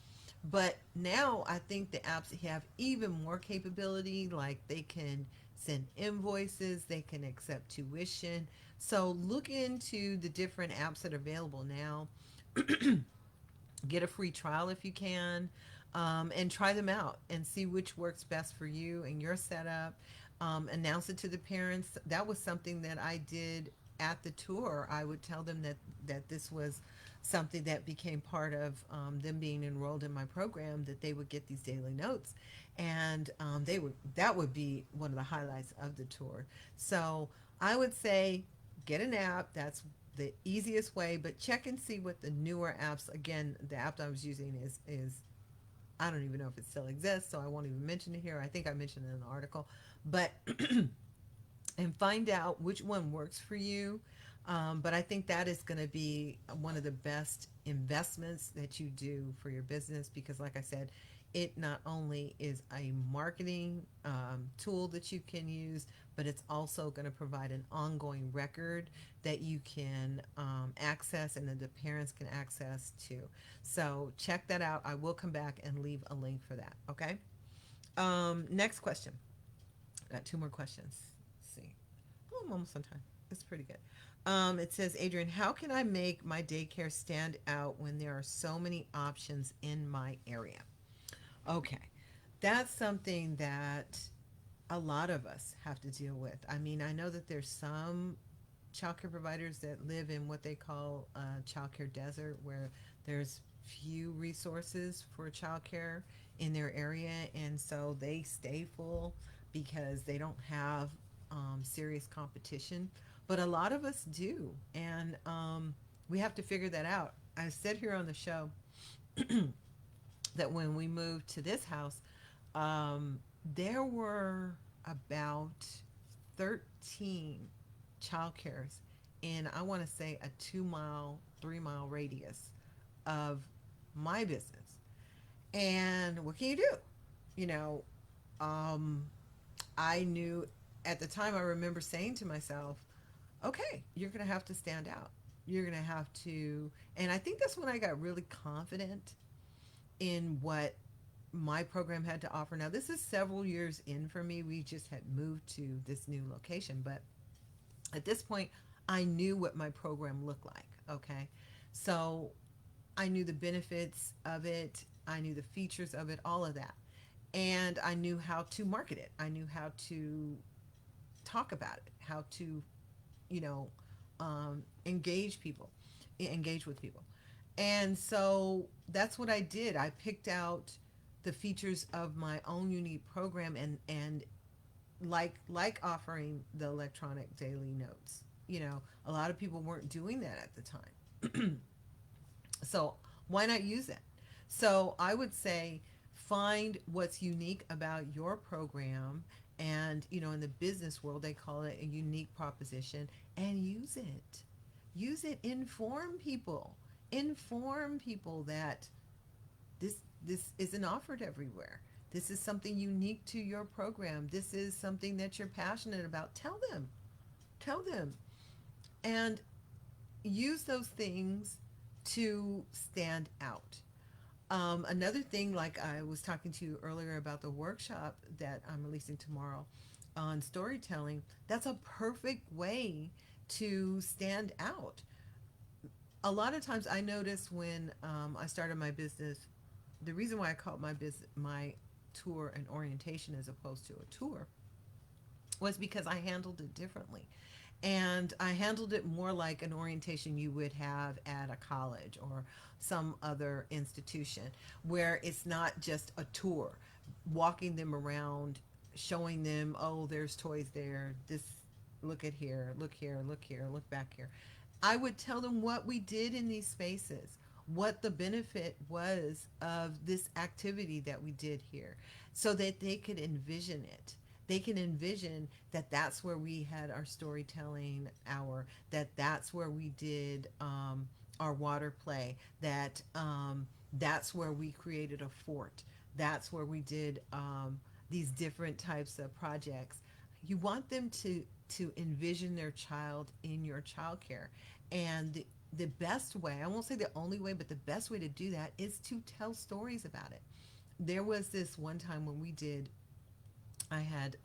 But now I think the apps have even more capability. Like they can send invoices, they can accept tuition. So look into the different apps that are available now. Get a free trial if you can, and try them out and see which works best for you and your setup. Announce it to the parents. That was something that I did at the tour. I would tell them that this was something that became part of them being enrolled in my program, that they would get these daily notes, and they would that would be one of the highlights of the tour. So I would say get an app. That's the easiest way, but check and see what the newer apps. Again, the app I was using is I don't even know if it still exists, so I won't even mention it here. I think I mentioned it in the article, but and find out which one works for you. But I think that is going to be one of the best investments that you do for your business because, like I said, it not only is a marketing tool that you can use, but it's also going to provide an ongoing record that you can access and that the parents can access too. So check that out. I will come back and leave a link for that. Okay. Next question. Got two more questions. Let's see. Oh, I'm almost on time. It's pretty good. It says, Adrienne, how can I make my daycare stand out when there are so many options in my area? Okay, that's something that a lot of us have to deal with. I mean, I know that there's some childcare providers that live in what they call a childcare desert, where there's few resources for childcare in their area, and so they stay full because they don't have serious competition. But a lot of us do, and we have to figure that out. I said here on the show that when we moved to this house, there were about 13 child cares in, I want to say, a 2 mile, 3 mile radius of my business. And what can you do? You know, um, I knew at the time, I remember saying to myself, okay, you're going to have to stand out. You're going to have to, and I think that's when I got really confident in what my program had to offer. Now, this is several years in for me. We just had moved to this new location, but at this point, I knew what my program looked like. Okay. So I knew the benefits of it, I knew the features of it, all of that. And I knew how to market it, I knew how to talk about it, how to, you know, engage people, engage with people. And so that's what I did. I picked out the features of my own unique program, and like offering the electronic daily notes. You know, a lot of people weren't doing that at the time. So why not use it? So I would say find what's unique about your program, and in the business world they call it a unique proposition, and use it. Use it. Inform people. Inform people that this isn't offered everywhere. This is something unique to your program. This is something that you're passionate about. Tell them. Tell them. And use those things to stand out. Another thing, like I was talking to you earlier about the workshop that I'm releasing tomorrow on storytelling, that's a perfect way to stand out. A lot of times I notice when I started my business, the reason why I called my tour an orientation as opposed to a tour was because I handled it differently. And I handled it more like an orientation you would have at a college or some other institution, where it's not just a tour, walking them around, showing them, oh, there's toys there. This, look at here, look here, look here, look back here. I would tell them what we did in these spaces, what the benefit was of this activity that we did here, so that they could envision it. They can envision that that's where we had our storytelling hour, that that's where we did our water play, that that's where we created a fort, that's where we did these different types of projects. you want them to envision their child in your childcare. And the best way, I won't say the only way, but the best way to do that is to tell stories about it. There was this one time when we did, I had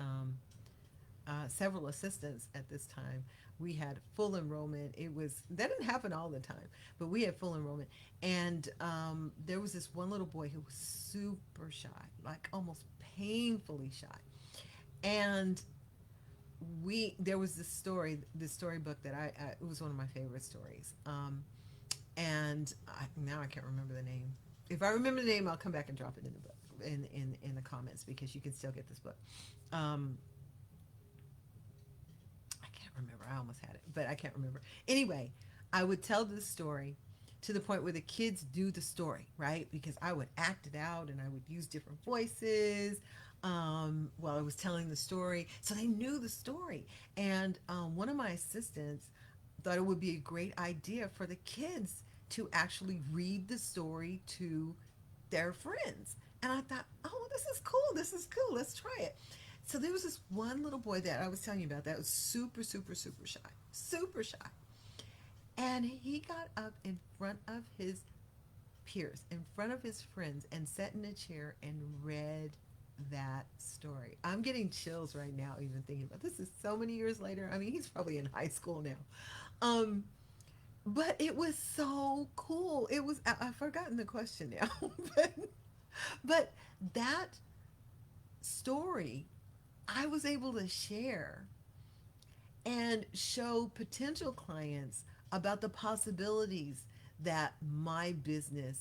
several assistants at this time. We had full enrollment. It was, that didn't happen all the time, but we had full enrollment. And there was this one little boy who was super shy, like almost painfully shy. And there was this storybook that it was one of my favorite stories. And now I can't remember the name. If I remember the name, I'll come back and drop it in the book, in the comments, because you can still get this book. Um, I can't remember. I almost had it, but I can't remember. Anyway, I would tell this story to the point where the kids do the story, right? Because I would act it out and I would use different voices while I was telling the story. So they knew the story. And one of my assistants thought it would be a great idea for the kids to actually read the story to their friends. And I thought, oh, this is cool. This is cool. Let's try it. So there was this one little boy that I was telling you about that was super, super, super shy, super shy. And he got up in front of his peers, in front of his friends, and sat in a chair and read that story. I'm getting chills right now, even thinking about this. Is so many years later. I mean, he's probably in high school now. Um, but it was so cool. It was, I've forgotten the question now, but, but that story I was able to share and show potential clients about the possibilities that my business,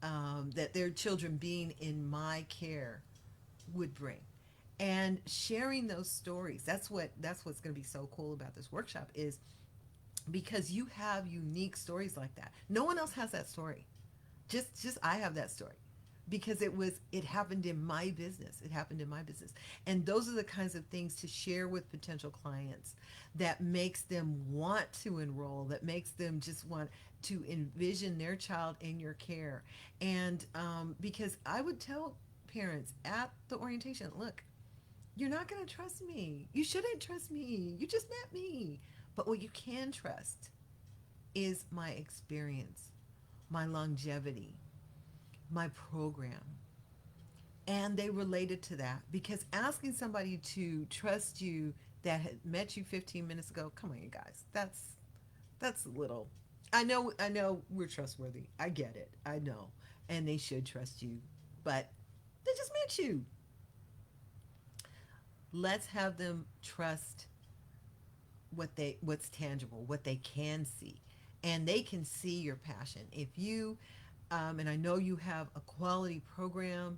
that their children being in my care would bring. And sharing those stories, that's what's going to be so cool about this workshop, is because you have unique stories like that. No one else has that story. Just I have that story, because it happened in my business. It happened in my business. And those are the kinds of things to share with potential clients that makes them want to enroll, that makes them just want to envision their child in your care. And because I would tell parents at the orientation, look, you're not going to trust me. You shouldn't trust me. You just met me. But what you can trust is my experience, my longevity, my program. And they related to that, because asking somebody to trust you that had met you 15 minutes ago, come on, you guys, that's a little. I know we're trustworthy. I get it. I know. And they should trust you. But they just met you. Let's have them trust what's tangible, what they can see. And they can see your passion. If you and I know you have a quality program,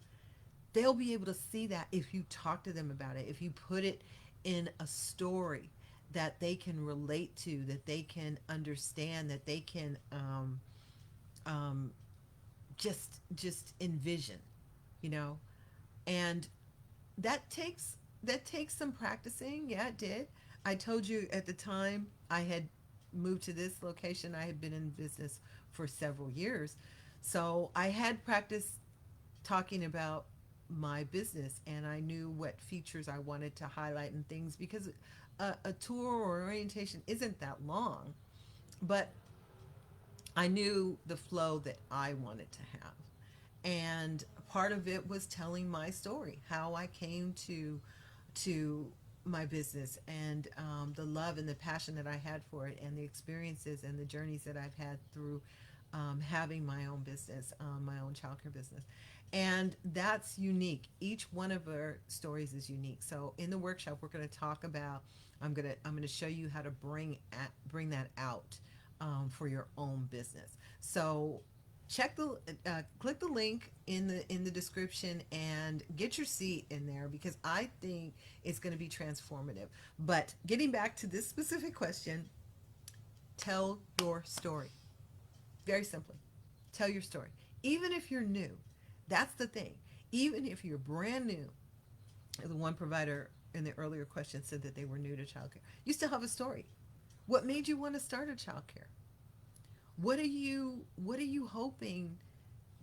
they'll be able to see that if you talk to them about it, if you put it in a story that they can relate to, that they can understand, that they can um, just envision, you know. And that takes some practicing. Yeah, it did. I told you at the time I had moved to this location. I had been in business for several years, so I had practiced talking about my business, and I knew what features I wanted to highlight and things, because a tour or orientation isn't that long, but I knew the flow that I wanted to have. And part of it was telling my story, how I came to my business, and the love and the passion that I had for it, and the experiences and the journeys that I've had through having my own business, my own childcare business. And that's unique. Each one of our stories is unique. So in the workshop, we're going to talk about. I'm going to show you how to bring that out for your own business. So click the link in the description and get your seat in there, because I think it's going to be transformative. But getting back to this specific question, tell your story. Very simply, tell your story. Even if you're new, that's the thing. Even if you're brand new, the one provider in the earlier question said that they were new to childcare. You still have a story. What made you want to start a childcare? What are you hoping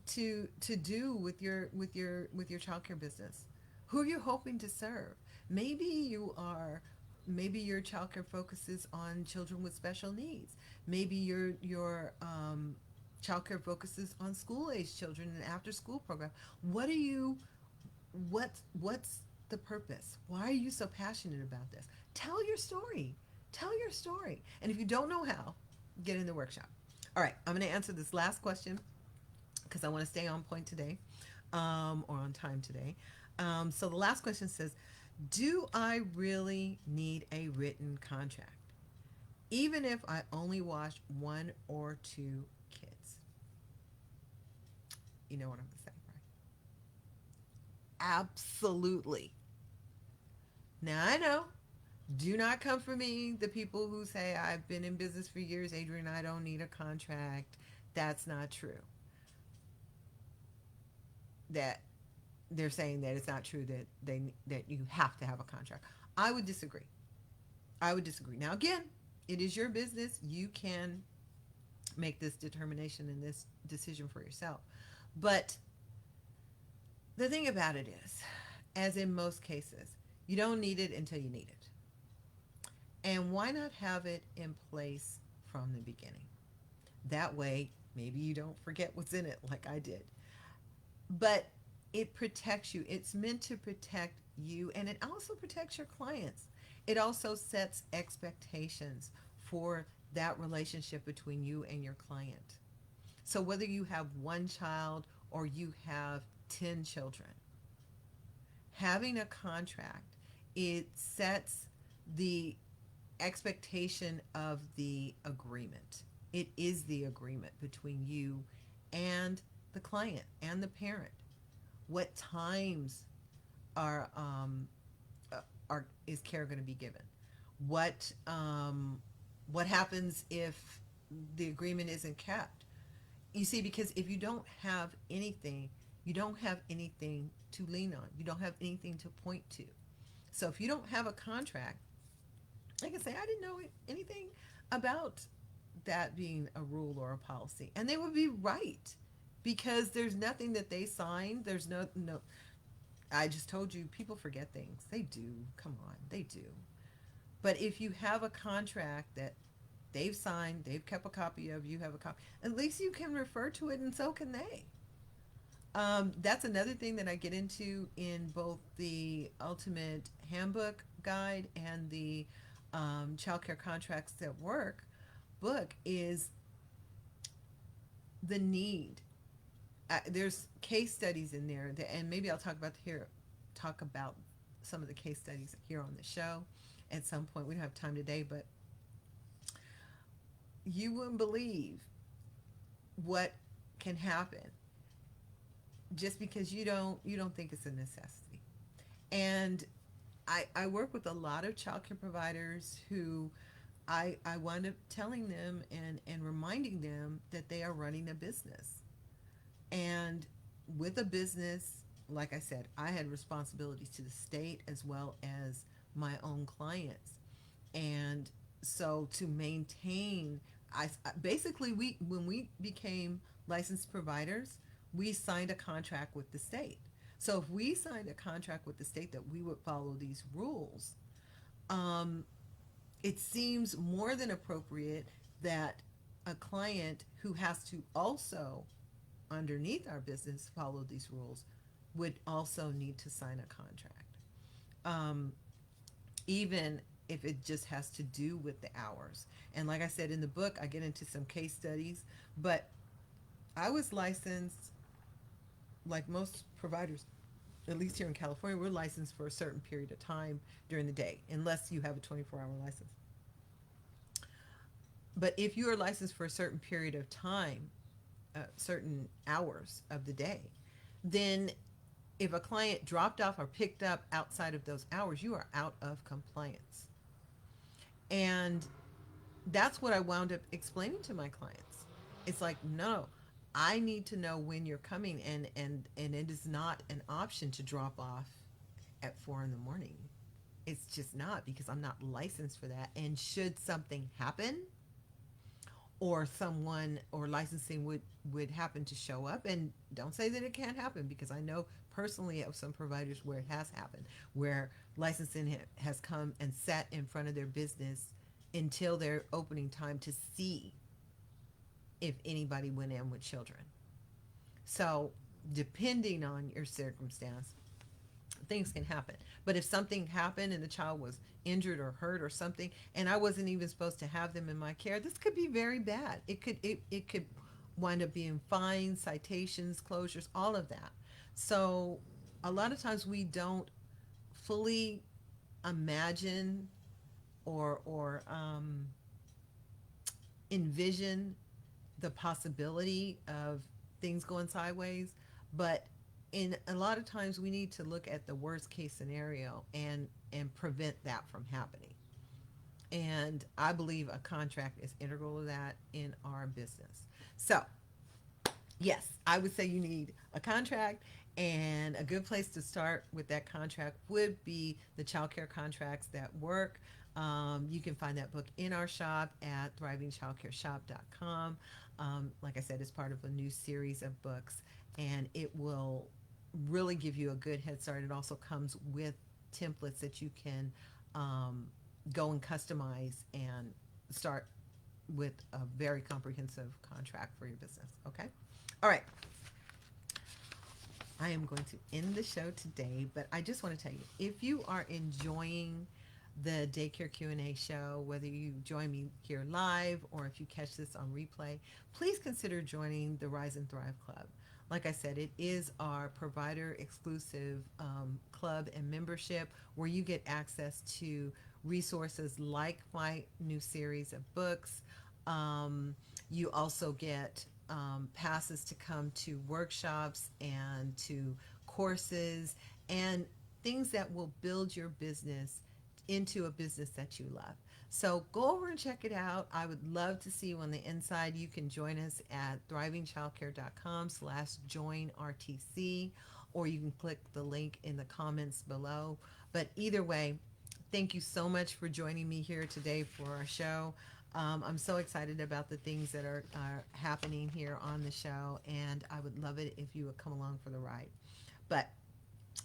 to do with your childcare business? Who are you hoping to serve? Maybe you are, maybe your childcare focuses on children with special needs. Maybe your childcare focuses on school age children and after school program. What are you, what's the purpose? Why are you so passionate about this? Tell your story. Tell your story. And if you don't know how, get in the workshop. All right, I'm going to answer this last question because I want to stay on point today, or on time today. So the last question says, do I really need a written contract, even if I only watch one or two kids? You know what I'm going to say, right? Absolutely. Now I know. Do not come for me, the people who say I've been in business for years, Adrienne, I don't need a contract. That's not true. That they're saying that it's not true that that you have to have a contract. I would disagree. I would disagree. Now again, it is your business. You can make this determination and this decision for yourself. But the thing about it is, as in most cases, you don't need it until you need it. And why not have it in place from the beginning? That way, maybe you don't forget what's in it like I did. But it protects you. It's meant to protect you, and it also protects your clients. It also sets expectations for that relationship between you and your client. So whether you have one child or you have 10 children, having a contract, it sets the expectation of the agreement. It is the agreement between you and the client and the parent. What times are is care going to be given? What what happens if the agreement isn't kept? You see, because if you don't have anything, you don't have anything to lean on. You don't have anything to point to. So if you don't have a contract, like I say, I didn't know anything about that being a rule or a policy, and they would be right because there's nothing that they signed. There's no. I just told you, people forget things. They do. Come on, they do. But if you have a contract that they've signed, they've kept a copy of, you have a copy, at least you can refer to it, and so can they. That's another thing that I get into in both the Ultimate Handbook Guide and the Childcare Contracts at Work book is the need. There's case studies in there, and maybe I'll talk about some of the case studies here on the show at some point. We don't have time today, but you wouldn't believe what can happen just because you don't think it's a necessity. And I work with a lot of childcare providers who I wind up telling them and reminding them that they are running a business. And with a business, like I said, I had responsibilities to the state as well as my own clients. And so to maintain, I basically, we when we became licensed providers, we signed a contract with the state. So if we signed a contract with the state that we would follow these rules, um, it seems more than appropriate that a client who has to also, underneath our business, follow these rules would also need to sign a contract. Um, Even if it just has to do with the hours. And like I said in the book, I get into some case studies, but I was licensed like most providers, at least here in California, we're licensed for a certain period of time during the day, unless you have a 24-hour license. But if you are licensed for a certain period of time, certain hours of the day, then if a client dropped off or picked up outside of those hours, you are out of compliance. And that's what I wound up explaining to my clients. It's like, no, I need to know when you're coming, and it is not an option to drop off at 4 in the morning. It's just not, because I'm not licensed for that. And should something happen, or someone or licensing would happen to show up, and don't say that it can't happen, because I know personally of some providers where it has happened, where licensing has come and sat in front of their business until their opening time to see if anybody went in with children. So, depending on your circumstance, things can happen. But if something happened and the child was injured or hurt or something, and I wasn't even supposed to have them in my care, this could be very bad. It could wind up being fines, citations, closures, all of that. So a lot of times we don't fully imagine or envision the possibility of things going sideways, but in a lot of times we need to look at the worst case scenario and prevent that from happening. And I believe a contract is integral to that in our business. So yes, I would say you need a contract, and a good place to start with that contract would be the child care contracts that work. You can find that book in our shop at thrivingchildcareshop.com. Like I said, it's part of a new series of books, and it will really give you a good head start. It also comes with templates that you can go and customize and start with a very comprehensive contract for your business. Okay. All right. I am going to end the show today, but I just want to tell you, if you are enjoying the Daycare Q&A show, whether you join me here live or if you catch this on replay, please consider joining the Rise and Thrive Club. Like I said, it is our provider exclusive club and membership where you get access to resources like my new series of books. You also get passes to come to workshops and to courses and things that will build your business into a business that you love. So go over and check it out. I would love to see you on the inside. You can join us at thrivingchildcare.com/joinrtc, or you can click the link in the comments below. But either way, thank you so much for joining me here today for our show. I'm so excited about the things that are happening here on the show, and I would love it if you would come along for the ride. But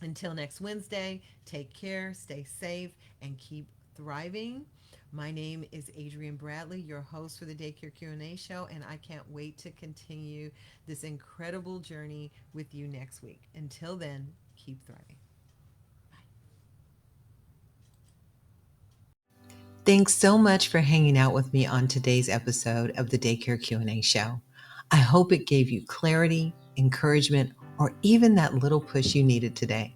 until next Wednesday, take care, stay safe, and keep thriving. My name is Adrienne Bradley, your host for the Daycare Q&A Show, and I can't wait to continue this incredible journey with you next week. Until then, keep thriving. Thanks so much for hanging out with me on today's episode of the Daycare Q&A Show. I hope it gave you clarity, encouragement, or even that little push you needed today.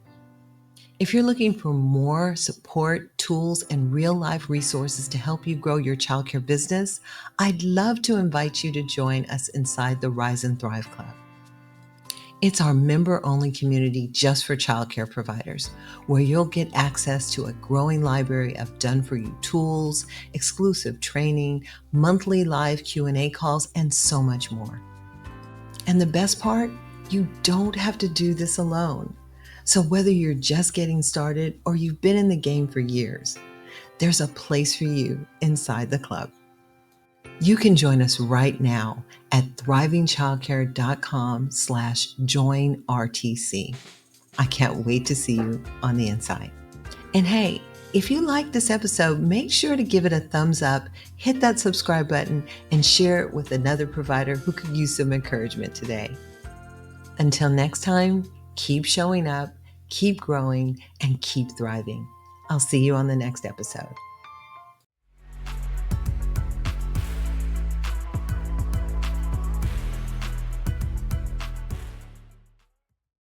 If you're looking for more support, tools, and real-life resources to help you grow your childcare business, I'd love to invite you to join us inside the Rise and Thrive Club. It's our member-only community just for childcare providers, where you'll get access to a growing library of done-for-you tools, exclusive training, monthly live Q&A calls, and so much more. And the best part, you don't have to do this alone. So whether you're just getting started or you've been in the game for years, there's a place for you inside the club. You can join us right now at thrivingchildcare.com/joinrtc. I can't wait to see you on the inside. And hey, if you like this episode, make sure to give it a thumbs up, hit that subscribe button, and share it with another provider who could use some encouragement today. Until next time, keep showing up, keep growing, and keep thriving. I'll see you on the next episode.